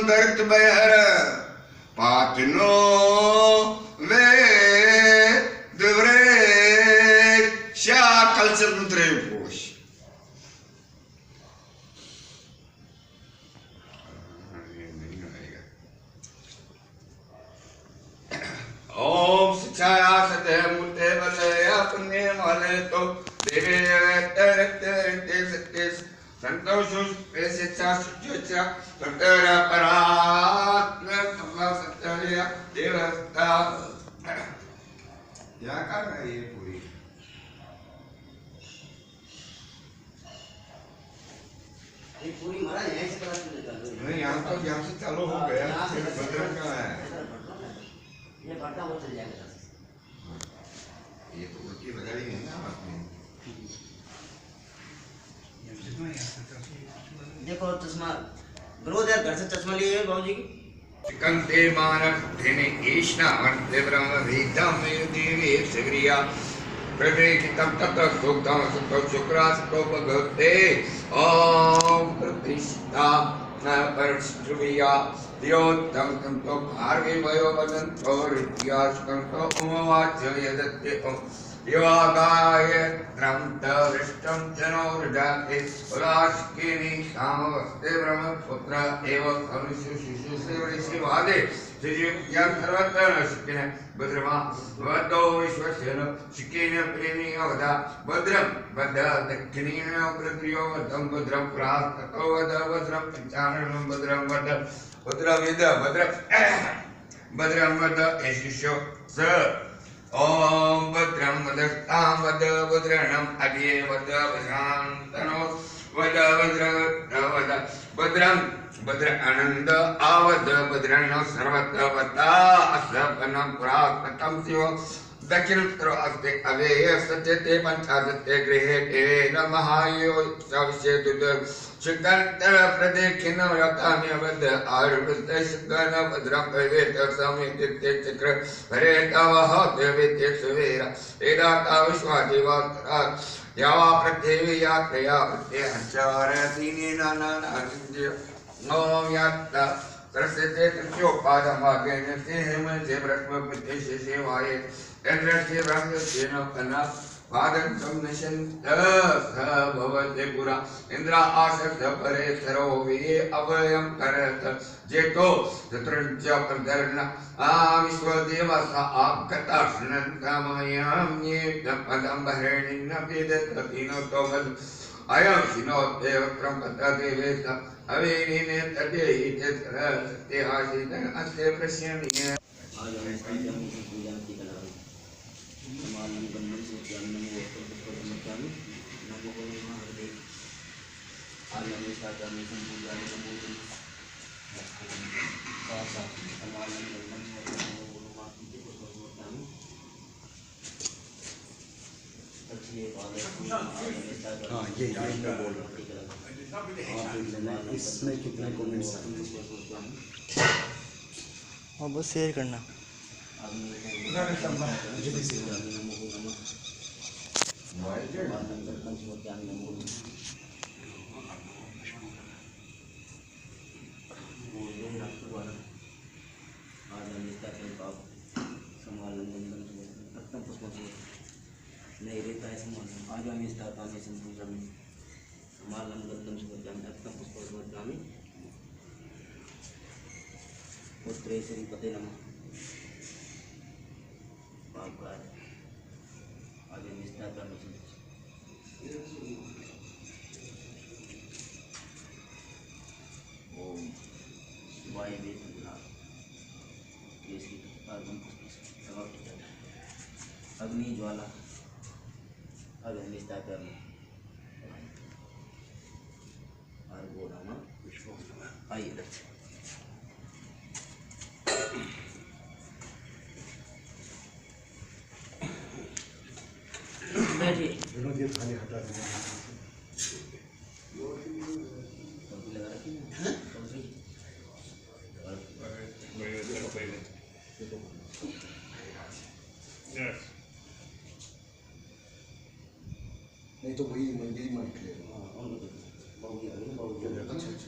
दर्द बहर पातनो वे दुवरे शाकल चंद्रे पोष ओम शिक्षाया सते मुते बले अपने मले तो देवे तरते सत्य संतोषुष पेशिचा सुचिचा संतरा परात्म सम्मा सत्या देवता क्या कर रही है पूरी ये पूरी महाराज यहीं से पता चल जाता है। नहीं यहाँ से चालू हो गया भद्रक का है ये बढ़ता वो चल जाएगा। ये तो उल्टी बजा रही है ना आपने देखो चश्मा ग्रोथ यार घर से चश्मा लिए बाबूजी की कंते मानक धेने ईशना अर्थे ब्रह्म वेदम में देवी सग्रिया प्रवेकितम ततः सुक्तम सुतो शुक्रास को भगवते ओम प्रतिष्ठा न परस्त्रुविया दियोत्तम तम तो भार्गे भयो वदन और इतिहास तो उमवाच यदत्ते योगाय त्रंत विष्टम जनोरजाते उलास्केनि सामवस्ते ब्रह्मपुत्र एवं अनुषु शिशु से ऋषि वादे ज्ञान सर्वत्र शिक्षण भद्रमा वदो विश्वसेन शिक्षण प्रेमी अवधा भद्रम वद दक्षिणेन प्रत्रियो वदम भद्रम प्राततो वद भद्रम पंचाननं भद्रम वद भद्रम वेद भद्रम वद यशिषो स ओम भद्रम वदस्तां वद भद्रणम अद्ये वद भद्रान्तनो वद भद्रम भद्र आनंद आवद भद्रण सर्वत्र वदा असपनं प्राकृतं शिव दक्षिणोत्तर अस्ते अवेय सत्यते पंचादते गृहे ते नमः यो सविशे दुद शिकांतर प्रदेखिन रतान्य वद आयुर्वद शिकन भद्रं भवेत समिते चक्र हरे तवः देवते सुवेरा एदाता विश्वादिवात्रा यावा पृथ्वी यात्रया प्रत्यंचार दीने नानानादित्य ओम यात्रा तरसते तृतीयोपादमागेन तेम जे ब्रह्म प्रत्यक्ष सेवाये इंद्रस्य ब्रह्म सेन कना पादं सम्नशन स भवते पुरा इंद्र आसक्त परे सरो वे अवयं करत जेतो चतुर्ज प्रदर्न विश्वदेवसा आकताश्नन्तमयं ये पदं बहिर्निन्न वेदततिनो तोमद अयं शिनोते त्रंपतदेवेत अवेनिने तदेहि सत्य आशितन अस्ते प्रश्यनीय आज हम पूजा की कला समालन बंधन से ज्ञान में वो तो समझाने नमो महादेव आज हम इस आचार में संपूर्ण नमो साथ समालन बंधन से नमो माफी के को समझाने अच्छी बात है। हाँ ये मैं बोल रहा हूँ इसमें कितने कमेंट्स और बस शेयर करना नहीं रहता है समालन आज हम स्थाता में संपूजा में समालन गंधम सुभद्रामी अर्थम पुष्प सुभद्रामी पुत्रे श्रीपते नमः पापकार आज हम स्थाता में वायु वेग लाभ देश की कार्बन अग्नि ज्वाला अग्निष्ठा कर्म अर्गो नमः विश्व नमः आइए बैठिए ये थाली हटा देना टोपी लगा रखी है टोपी नहीं तो वही मंदिर में निकलेगा हाँ उनको तो बहुत ही आगे बहुत ही अच्छा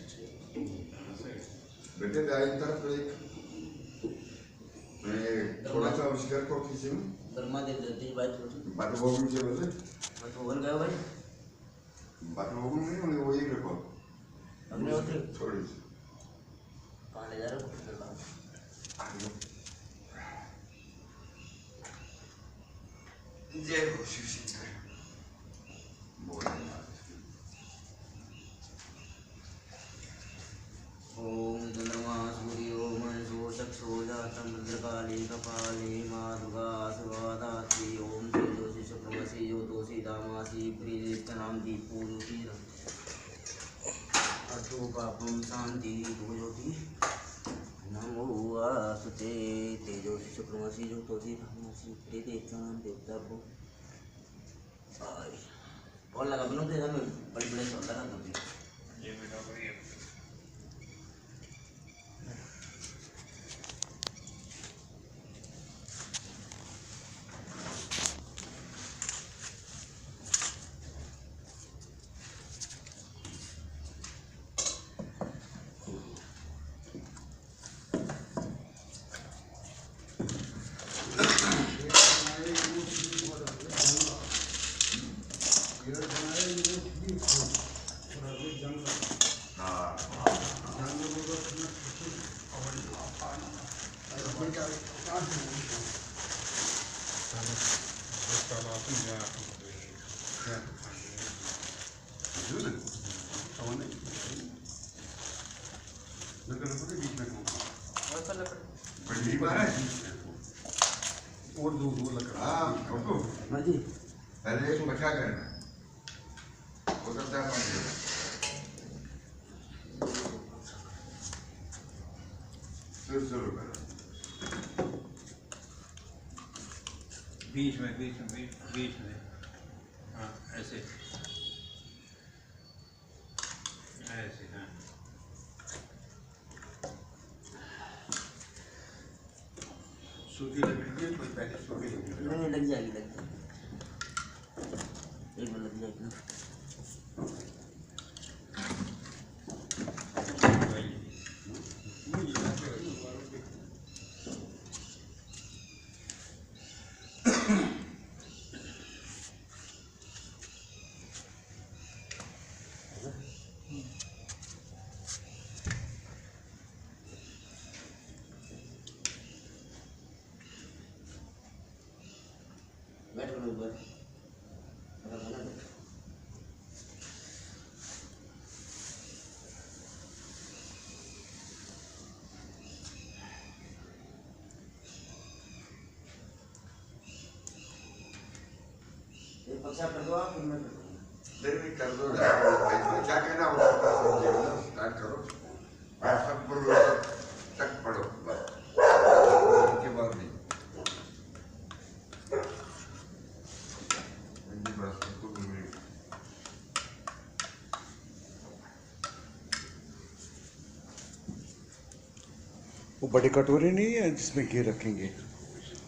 बेटे दाई तरफ एक मैं थोड़ा सा उसका को किसी में ब्रह्मा देव जल्दी बात होती बात वो भी जो बोले बात हो गया भाई बात वो भी नहीं उन्हें वो एक रखो हमने उतरे थोड़ी सी कहाँ ले जा रहे हो जय हो शिव शंकर बोले ओम चंद्रमा सूर्यो मनसो चक्षो जातम भद्रकाली कपाली माधुगा सुवादात्री ओम तेजोसी शुक्रमसी योतोसी दामासी प्रीतिष्ठनाम दीपूरुषि अर्थो पापम शांति भूयोति नमो वासुते तेजोसी शुक्रमसी योतोसी दामासी प्रीतिष्ठनाम देवताभो और लगा बिनो तेरा में बड़े बड़े सौदा लगा दो ये बेटा बढ़िया बड़ी बात है और दो लकड़ा हाँ तो हाँ जी पहले एक बचा करना उधर जा पाएंगे फिर शुरू करो बीच में हाँ ऐसे ऐसे हाँ सूखी लकड़ी कोई पहले सूखी लकड़ी नहीं लग जाएगी एक बार लग जाएगी ना बैठ करो एक बार अगर बना दो ये पक्षा कर दो आप फिर मैं कर दूँगा नहीं कर दो क्या कहना हो स्टार्ट करो सब बोलो तक पढ़ो बस के बाद नहीं बस तो वो बड़े कटोरे नहीं है जिसमें घी रखेंगे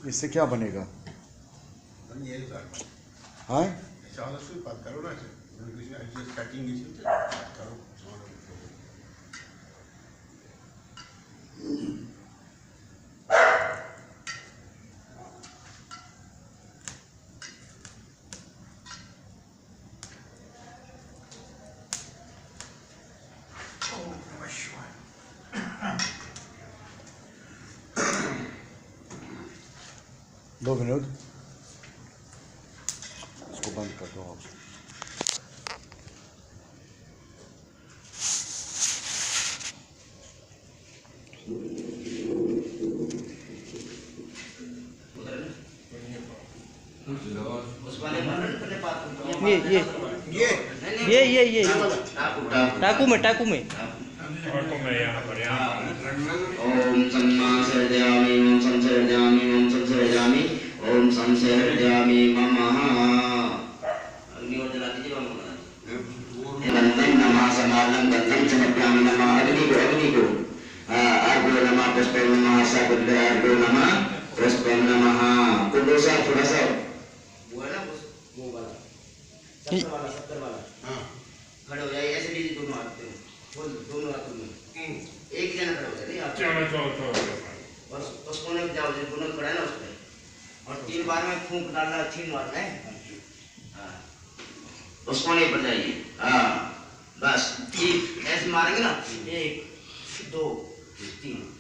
इससे क्या बनेगा हाँ बात करो ना पैकिंग करो दो विनोद इसको बंद कर दो आप उस वाले पहले बात ये टाकू में ओम संसर्जयामि ओम संसर्जयामि ओम संसर्जयामि ओम संसर्जयामि नमः अग्नि और जला दीजिए गंधम नमः समानं गंधम समर्पयामि नमः अग्नि को अर्घ्यो नमः पुष्पम नमः साकुल्य अर्घ्यो नमः पुष्पम नमः कुंडो सा थोड़ा सा वो है ना वो वाला सत्तर वाला हाँ खड़े हो जाइए ऐसे दीजिए दोनों हाथ पे बोल दोनों हाथों में एक जना खड़ा हो जाए नहीं आप बस उस कोने में जाओ जो दोनों खड़ा है ना उस पे और 3 बार में फूंक डालना छीन मारना है हाँ उस कोने पर जाइए हाँ बस ठीक ऐसे मारेंगे ना 1 2 3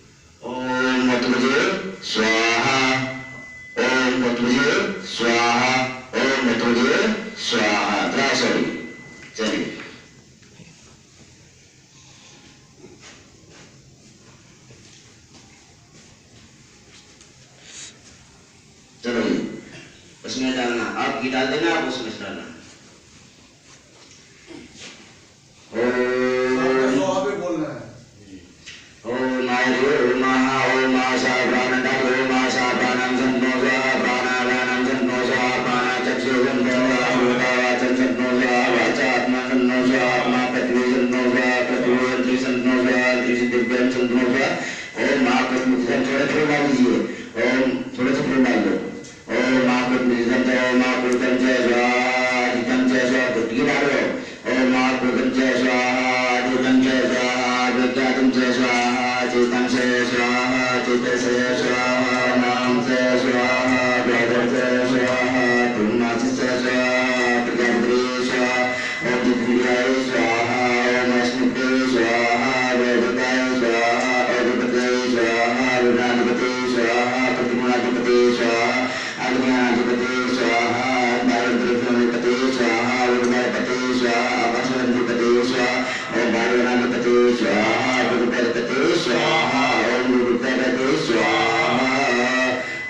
ओम भद्रजे स्वाहा ओम भद्रजे स्वाहा ओम भद्रजे स्वाहा त्रासरी चलिए चलो उसमें डालना आप घी डाल देना आप उसमें डालना ओम आयु ओम महा ओम आशा प्राण डालो ओम आशा प्राणं सन्नो स्वाहा प्राणायामं सन्नो स्वाहा प्राणाचक्षु सन्नो स्वाहा भूतावाचं सन्नो स्वाहा वाचात्मा सन्नो स्वाहा आत्मा पृथ्वी सन्नो स्वाहा पृथ्वी सन्नो स्वाहा दिव्यं सन्नो स्वाहा ओम महाकृष्ण थोड़े डाल दीजिए ओम थोड़े से फूल डाल दो ओम महाकृष्ण ओम महाकृष्ण जय स्वाहा अधिकं जय स्वाहा बुद्धि डालो ओम महाकृष्ण जय स्वाहा अधिकं जय स्वाहा विज्ञातं जय स्वाहा चेतं जय स्वाहा चित्त जय स्वाहा नाम जय स्वाहा वेद जय स्वाहा तुलनासि जय स्वाहा प्रजापति स्वाहा ओम जितेन्द्राय स्वाहा ओम अस्मते स्वाहा वेदताय स्वाहा अधिपते स्वाहा विराजपते स्वाहा प्रतिमाधिपते स्वाहा अग्नियाधिपते स्वाहा वायुद्रव्याधिपते स्वाहा उर्वरपते स्वाहा अवसरधिपते स्वाहा ओम वायुनाधिपते स्वाहा गुरुपते स्वाहा ओम गुरुपते स्वाहा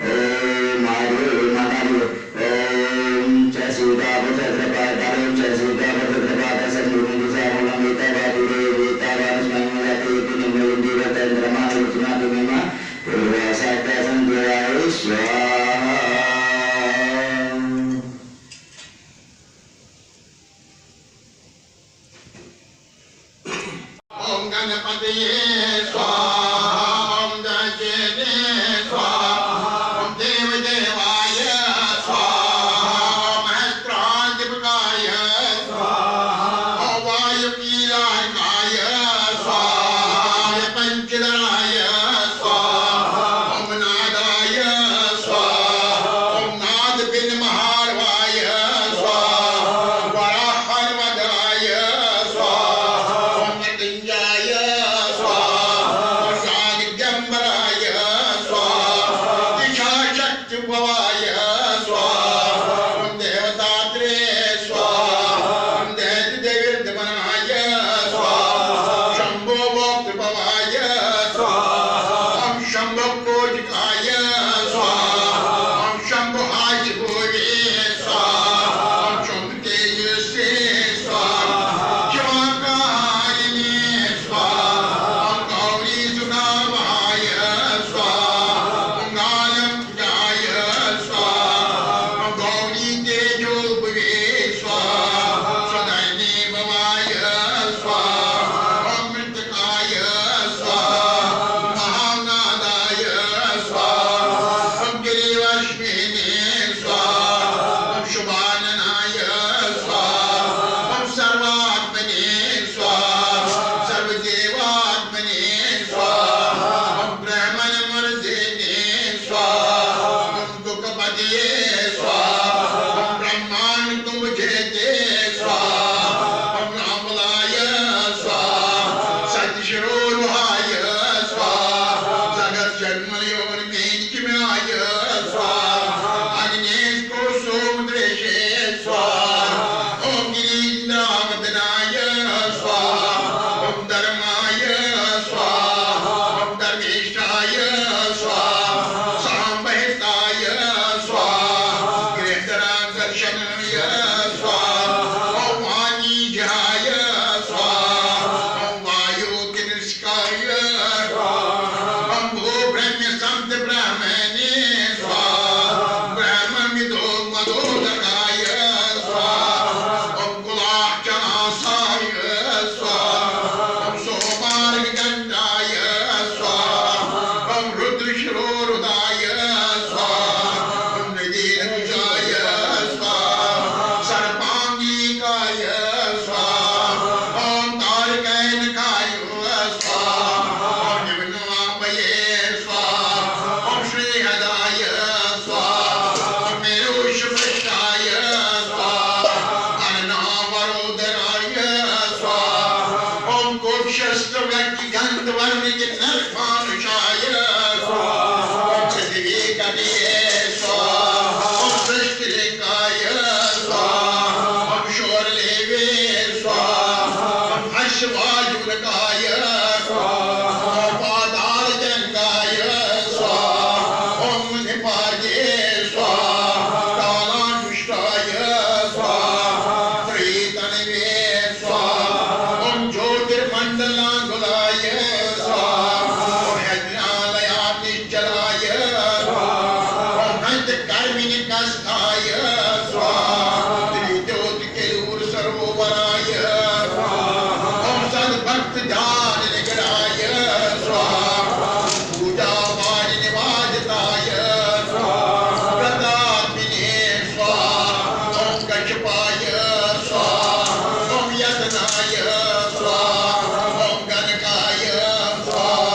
ओम आयु मातानु ओम जय सीता भद्रपाद ओम जय सीता भद्रपाद संयुक्त सामूलमिता बादुरे वेता वास्मयते पुण्यमयि रतेन्द्रमा रुचनादुमा पूर्वसाता संध्याय स्वाहा ओम गणपतये स्वाहा ओम गणपतये स्वाहा ओम देवदेवाय स्वाहा ओम महेश्वराधिपकाय स्वाहा ओम वायुकीलाकाय स्वाहा पंचधराय स्वाहा ओम नादाय स्वाहा ओम नाद बिन महारवाय स्वाहा वराहनवदाय स्वाहा ओम मृत्युंजय स्वाहा ओम शागिद्यंबराय स्वाहा दिशाशक्तिभवाय स्वाहा ओम देवतात्रे स्वाहा ओम दैत्यदेवीर्दमनाय स्वाहा शंभो भोक्तृभवाय स्वाहा ओम शंभो कोटिकाय स्वाहा ओम शंभो आदिभूवे स्वाहा ओम शंभो तेजसे स्वाहा क्षमाकारिणे स्वाहा ओम गौरी सुनावाय स्वाहा ओम गानं जाय स्वाहा ओम गौरी तेजोभवे स्वाहा सदैने भवाय स्वाहा ओम मृतकाय स्वाहा महानादाय स्वाहा ओम गिरिवश्मिने स्वाहा ओम शुभाननाय स्वाहा ओम सर्वात्मने स्वाहा सर्वदेवात्मने स्वाहा ओम ब्रह्मणमूर्तिने स्वाहा ओम दुःखपतये स्वाहा ओम ब्रह्मांड तुमजेते स्वाहा ओम रामलाय स्वाहा सत्यशिरोरुहाय स्वाहा जगत जन्मयोर्मेनिकिमाय स्वाहा अग्नेश को सोमद्रेशे स्वाहा ओम गिरीन्द्रावदनाय स्वाहा ओम धर्माय स्वाहा ओम धर्मे कर्मिणिकस्थाय स्वाहा त्रिज्योतिकेयूर सरोवराय स्वाहा ओम सद्भक्त ध्यान निगराय स्वाहा पूजा वाणी निवाजताय स्वाहा प्रतापिने स्वाहा ओम कच्छपाय स्वाहा ओम यतनाय स्वाहा ओम गणकाय स्वाहा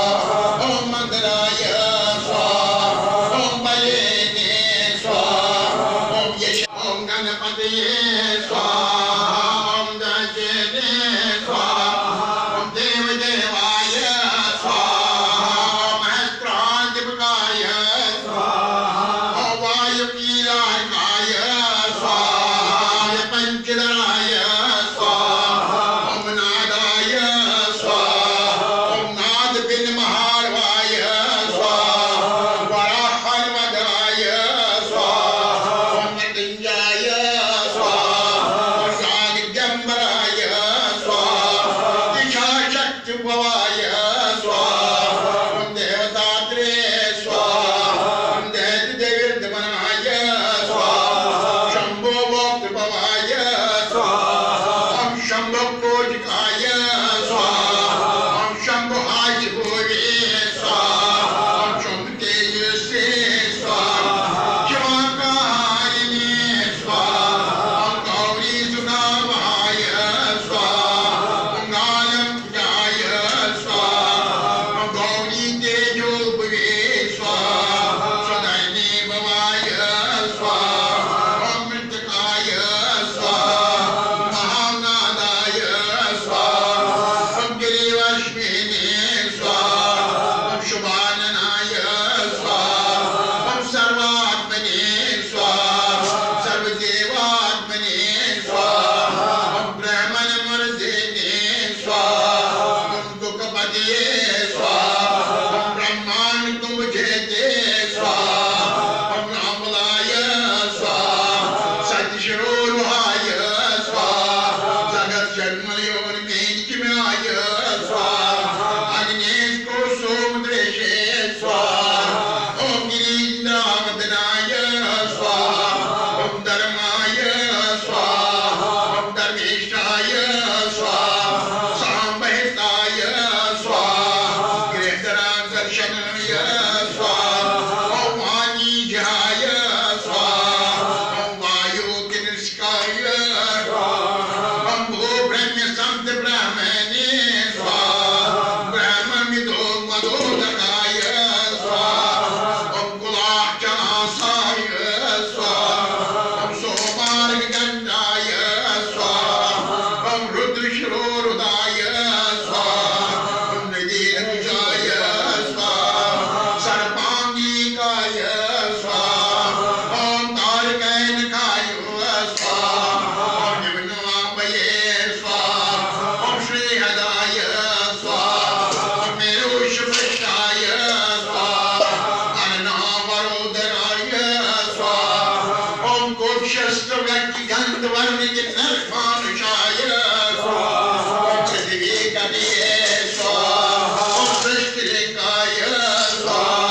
ओम मंगलाय स्वाहा ओम बलेने स्वाहा ओम यश ओम गणपतये स्वाहा ओम दशने स्वाहा ओम देव देवाय स्वाहा ओम महस्त्राधिपकाय स्वाहा ओम वायुकीलाकाय स्वाहा पंचदराय स्वाहा ओम नादाय स्वाहा ओम नाद बिन महारवाय स्वाहा वराहनवदाय स्वाहा ओम नृत्यंजाय स्वाहा ओम सागित्यंबराय स्वाहा दिशाशक्तिभवाय स्वाहा ओम देवतात्रे स्वाहा ओम दैत्यदेवीर्दमनाय स्वाहा शंभो मोक्षभवाय स्वाहा ओम शंभो कोटिकाय स्वाहा ओम शंभो आदिभूवे स्वाहा ओम शंभो तेजसे स्वाहा शिवाकारिणे स्वाहा ओम गौरी सुनामाय स्वाहा ओम गानप्रियाय स्वाहा ओम गौरी तेजोभवे स्वाहा सदैने भवाय स्वाहा ओम मृतकाय स्वाहा महानादाय स्वाहा ओम गिरिवर्ष्मिने स्वाहा ओम शुभाननाय स्वाहा ओम सर्वात्मने स्वाहा सर्वदेवात्मने स्वाहा ओम ब्रह्मणमूर्तिने स्वाहा ओम दुःखपतये स्वाहा ओम ब्रह्मांड कुंभजेते स्वाहा ओम रामलाय स्वाहा सत्यशिरोरुहाय स्वाहा जगत जन्मयोनिमेनिचिमाय स्वाहा अग्नेश कोसोमद्रेशे स्वाहा ओम गिरीन्द्रावदनाय स्वाहा ओम धर्माय स्वाहा ओम धर्मेशाय स्वाहा साम्बहिताय स्वाहा गिरिधराकर्षणाय स्वाहा ओम वाणिज्याय स्वाहा ओम वायुकिनिष्काय स्वाहा ओम भूब्रह्म सप्त ब्राह्मणे स्वाहा ब्राह्मणमिदो मदोदकाय स्वाहा ओम कुलाचनासाय स्वाहा ओम सोमार्गगंधाय स्वाहा ओम रुद्रशिरोरुदाय स्वाहा ओम नदीनकुशाय स्वाहा सर्पांगिकाय स्वाहा ओम तारकैनकाय स्वाहा ओम निम्नवापये स्वाहा ओम श्रीहदाय स्वाहा ओम मेरुषपृष्ठाय स्वाहा अननावरोदराय स्वाहा ओम कोक्षस्थव्यक्तिगन्धवर्णिजनर्मानुषाय स्वाहा ओम पृथिवीकटिये स्वाहा ओम सृष्टिरेकाय स्वाहा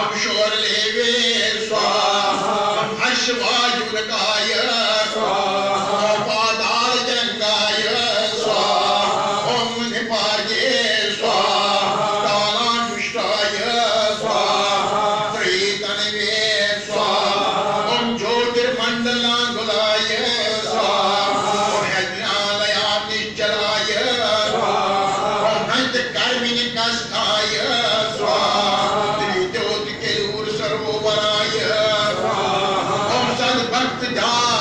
ओम शोरलेवे स्वाहा ओम हर्षवायुरकाय स्वाहा ओम पातालजंगाय स्वाहा ओम निपाये स्वाहा कालांकुष्टाय स्वाहा त्रितनवे स्वाहा ओम ज्योतिर्मंडलांगुलाय स्वाहा ओम यज्ञालयानिश्चलाय स्वाहा ओम कर्मिणिकस्थाय स्वाहा त्रिज्योतिकेयूर सरोवराय स्वाहा ओम सद्भक्त ध्यान